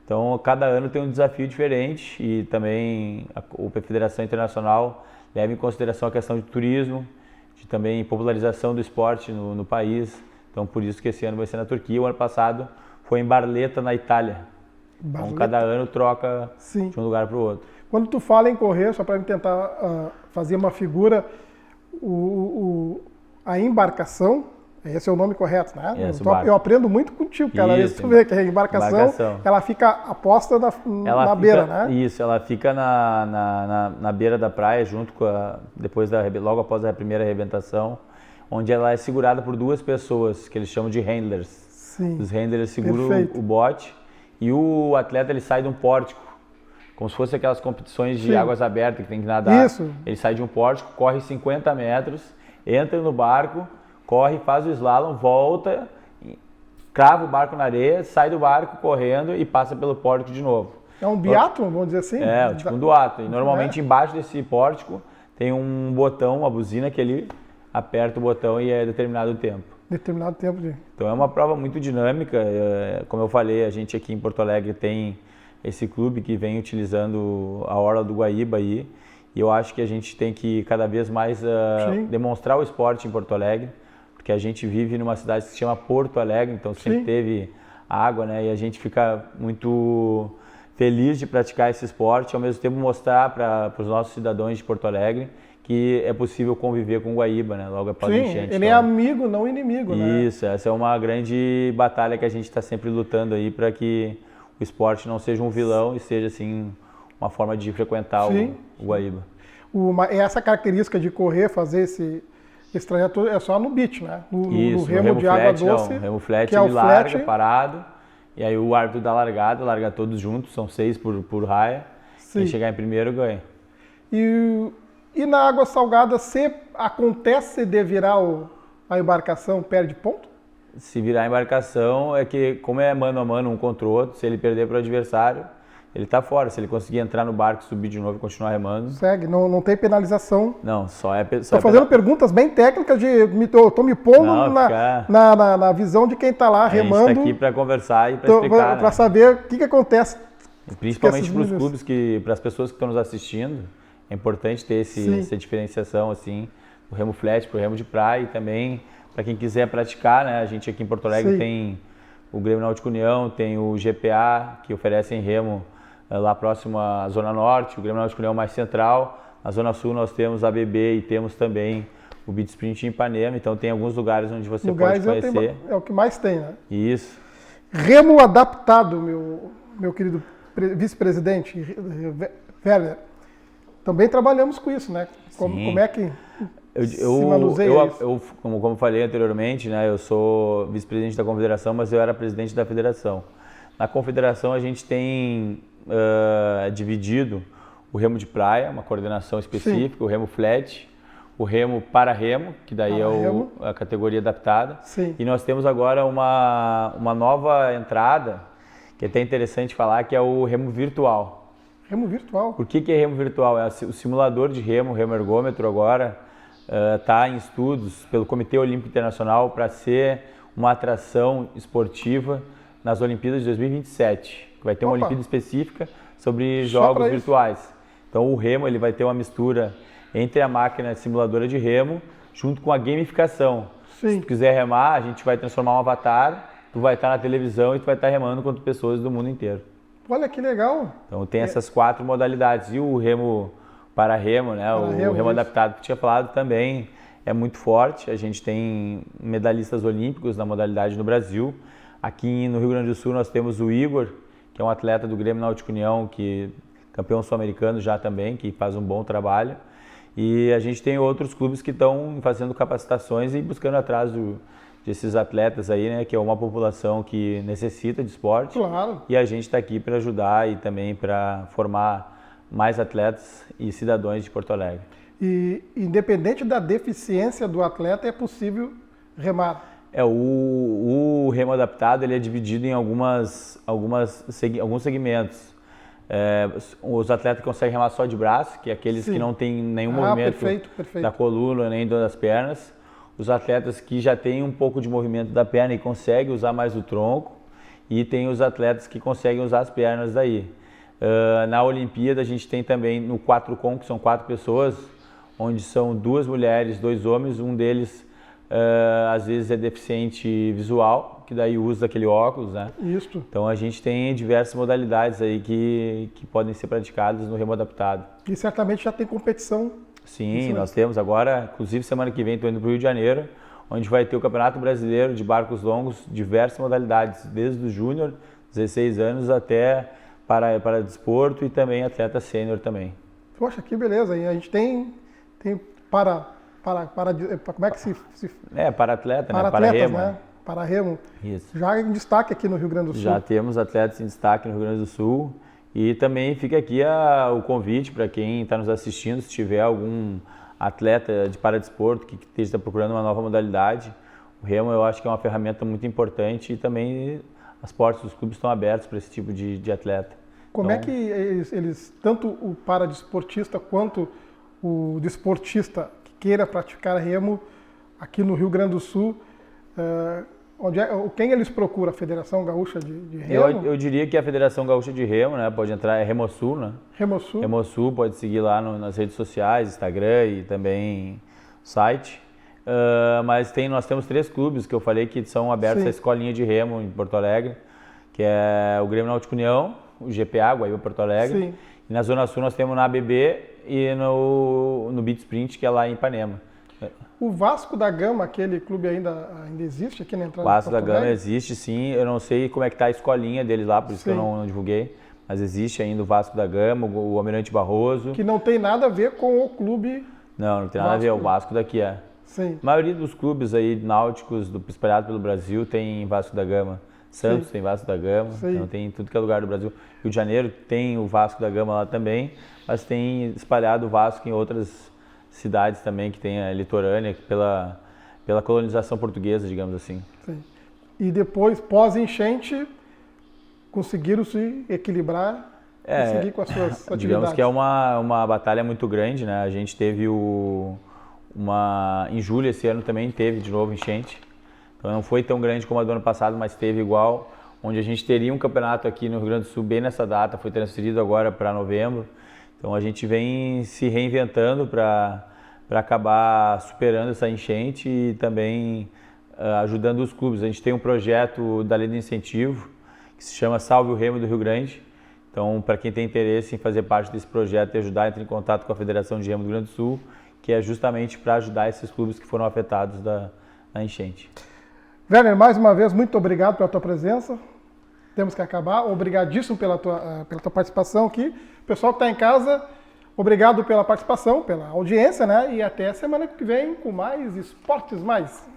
Então, cada ano tem um desafio diferente e também a Federação Internacional leva em consideração a questão de turismo, de também popularização do esporte no país. Então, por isso que esse ano vai ser na Turquia. O ano passado foi em Barletta, na Itália. Então, cada ano troca de um lugar para o outro. Quando tu fala em correr, só para tentar fazer uma figura, a embarcação, esse é o nome correto, né? Eu aprendo muito contigo, cara. Isso, tu vê que a embarcação. Ela fica aposta na beira, né? Isso, ela fica na beira da praia, junto com logo após a primeira arrebentação, onde ela é segurada por duas pessoas, que eles chamam de handlers. Sim. Os handlers seguram o bote e o atleta ele sai de um pórtico, como se fosse aquelas competições de águas abertas que tem que nadar. Isso. Ele sai de um pórtico, corre 50 metros, entra no barco, corre, faz o slalom, volta, crava o barco na areia, sai do barco correndo e passa pelo pórtico de novo. É um biatlon, vamos dizer assim? Tipo um duatlon. E normalmente embaixo desse pórtico tem um botão, uma buzina que ele aperta o botão e é determinado o tempo. Determinado tempo de... Então é uma prova muito dinâmica. Como eu falei, a gente aqui em Porto Alegre tem esse clube que vem utilizando a orla do Guaíba aí. E eu acho que a gente tem que cada vez mais demonstrar o esporte em Porto Alegre, porque a gente vive numa cidade que se chama Porto Alegre, então sempre teve água, né? E a gente fica muito feliz de praticar esse esporte, ao mesmo tempo mostrar para os nossos cidadãos de Porto Alegre que é possível conviver com o Guaíba, né? Logo após a enchente. Ele é amigo, não inimigo, né? Isso, essa é uma grande batalha que a gente está sempre lutando aí para que o esporte não seja um vilão e seja, assim, uma forma de frequentar o Guaíba. Essa característica de correr, fazer esse trajeto é só no beach, né? No remo de flat, água doce. Não, remo flat, que é ele o larga, flat. parado, e aí o árbitro dá largada, larga todos juntos, são 6 por raia, quem chegar em primeiro ganha. E na água salgada, se acontece de virar a embarcação, perde ponto? Se virar a embarcação, é que como é mano a mano, um contra o outro, se ele perder para o adversário, ele está fora. Se ele conseguir entrar no barco, subir de novo e continuar remando... Segue, não tem penalização. Não, só é... Estou fazendo perguntas bem técnicas, estou me pondo na visão de quem está lá remando. A gente está aqui para conversar e para explicar. Para saber o que acontece. E principalmente para os clubes, para as pessoas que estão nos assistindo, é importante ter essa diferenciação assim, do remo flat para o remo de praia e também para quem quiser praticar, né? A gente aqui em Porto Alegre tem o Grêmio Náutico União, tem o GPA, que oferecem remo lá próximo à Zona Norte, o Grêmio Náutico União mais central. Na Zona Sul nós temos a ABB e temos também o Beach Sprint em Ipanema, então tem alguns lugares onde você pode conhecer. É o que mais tem, né? Isso. Remo adaptado, meu querido vice-presidente Werner. Também trabalhamos com isso, né? Como é que se manuseia isso? Como falei anteriormente, né? Eu sou vice-presidente da confederação, mas eu era presidente da federação. Na confederação a gente tem dividido o remo de praia, uma coordenação específica, o remo flat, o remo para remo, que daí a categoria adaptada. Sim. E nós temos agora uma nova entrada, que é até interessante falar, que é o remo virtual. Remo virtual. Por que é remo virtual? O simulador de remo, o remo ergômetro agora, está em estudos pelo Comitê Olímpico Internacional para ser uma atração esportiva nas Olimpíadas de 2027. Que vai ter uma Olimpíada específica sobre jogos virtuais. Então o remo ele vai ter uma mistura entre a máquina simuladora de remo junto com a gamificação. Sim. Se tu quiser remar, a gente vai transformar um avatar, tu vai estar na televisão e tu vai estar remando com pessoas do mundo inteiro. Olha que legal. Então tem essas 4 modalidades. E o remo para remo, né? O remo adaptado que tinha falado também é muito forte. A gente tem medalhistas olímpicos na modalidade no Brasil. Aqui no Rio Grande do Sul nós temos o Igor, que é um atleta do Grêmio Náutico União, que campeão sul-americano já também, que faz um bom trabalho. E a gente tem outros clubes que estão fazendo capacitações e buscando atrás desses atletas aí, né? Que é uma população que necessita de esporte. Claro. E a gente está aqui para ajudar e também para formar mais atletas e cidadãos de Porto Alegre. E independente da deficiência do atleta, é possível remar. O remo adaptado ele é dividido em alguns segmentos. Os atletas que conseguem remar só de braço, que é aqueles que não têm nenhum movimento perfeito. da coluna nem das pernas. Os atletas que já têm um pouco de movimento da perna e conseguem usar mais o tronco. E tem os atletas que conseguem usar as pernas daí. Na Olimpíada a gente tem também no 4 com, que são 4 pessoas, onde são 2 mulheres, 2 homens, um deles às vezes é deficiente visual, que daí usa aquele óculos, né? Isso. Então a gente tem diversas modalidades aí que podem ser praticadas no remo adaptado. E certamente já tem competição. Sim, nós temos agora, inclusive semana que vem estou indo para o Rio de Janeiro, onde vai ter o Campeonato Brasileiro de Barcos Longos, diversas modalidades, desde o júnior, 16 anos, até para desporto e também atleta sênior também. Poxa, que beleza. E a gente tem como é que se... Para atleta, para né? Para remo. Né? Para remo. Isso. Já em destaque aqui no Rio Grande do Sul. Já temos atletas em destaque no Rio Grande do Sul. E também fica aqui o convite para quem está nos assistindo, se tiver algum atleta de paradesporto que esteja procurando uma nova modalidade. O remo eu acho que é uma ferramenta muito importante e também as portas dos clubes estão abertas para esse tipo de atleta. Como é que eles, tanto o paradesportista quanto o desportista que queira praticar remo aqui no Rio Grande do Sul, quem eles procuram? A Federação Gaúcha de Remo? Eu diria que a Federação Gaúcha de Remo, né, pode entrar, é Remosul, né? Remosul. Remosul, pode seguir lá nas redes sociais, Instagram e também site. Mas nós temos 3 clubes que eu falei que são abertos à escolinha de remo em Porto Alegre, que é o Grêmio Náutico União, o GPA, Guaíba Porto Alegre. Sim. E na Zona Sul nós temos na ABB e no Beat Sprint, que é lá em Ipanema. O Vasco da Gama, aquele clube ainda existe aqui na entrada? O Vasco da Gama existe, sim. Eu não sei como é que está a escolinha deles lá, por isso que eu não divulguei. Mas existe ainda o Vasco da Gama, o Almirante Barroso. Que não tem nada a ver com o clube. Não tem nada a ver. O Vasco daqui é. Sim. A maioria dos clubes aí náuticos espalhados pelo Brasil tem Vasco da Gama. Santos tem Vasco da Gama, então tem em tudo que é lugar do Brasil. Rio de Janeiro tem o Vasco da Gama lá também, mas tem espalhado o Vasco em outras cidades também que tem a litorânea pela colonização portuguesa, digamos assim. Sim. E depois, pós-enchente, conseguiram se equilibrar e seguir com as suas atividades. Digamos que é uma batalha muito grande, né? A gente teve em julho esse ano também teve de novo enchente. Então não foi tão grande como a do ano passado, mas teve igual, onde a gente teria um campeonato aqui no Rio Grande do Sul bem nessa data, foi transferido agora para novembro. Então a gente vem se reinventando para acabar superando essa enchente e também ajudando os clubes. A gente tem um projeto da Lei de Incentivo que se chama Salve o Remo do Rio Grande. Então, para quem tem interesse em fazer parte desse projeto e ajudar, entre em contato com a Federação de Remo do Rio Grande do Sul, que é justamente para ajudar esses clubes que foram afetados da enchente. Werner, mais uma vez, muito obrigado pela tua presença. Temos que acabar. Obrigadíssimo pela tua participação aqui. Pessoal que está em casa, obrigado pela participação, pela audiência, né? E até semana que vem com mais Esportes Mais.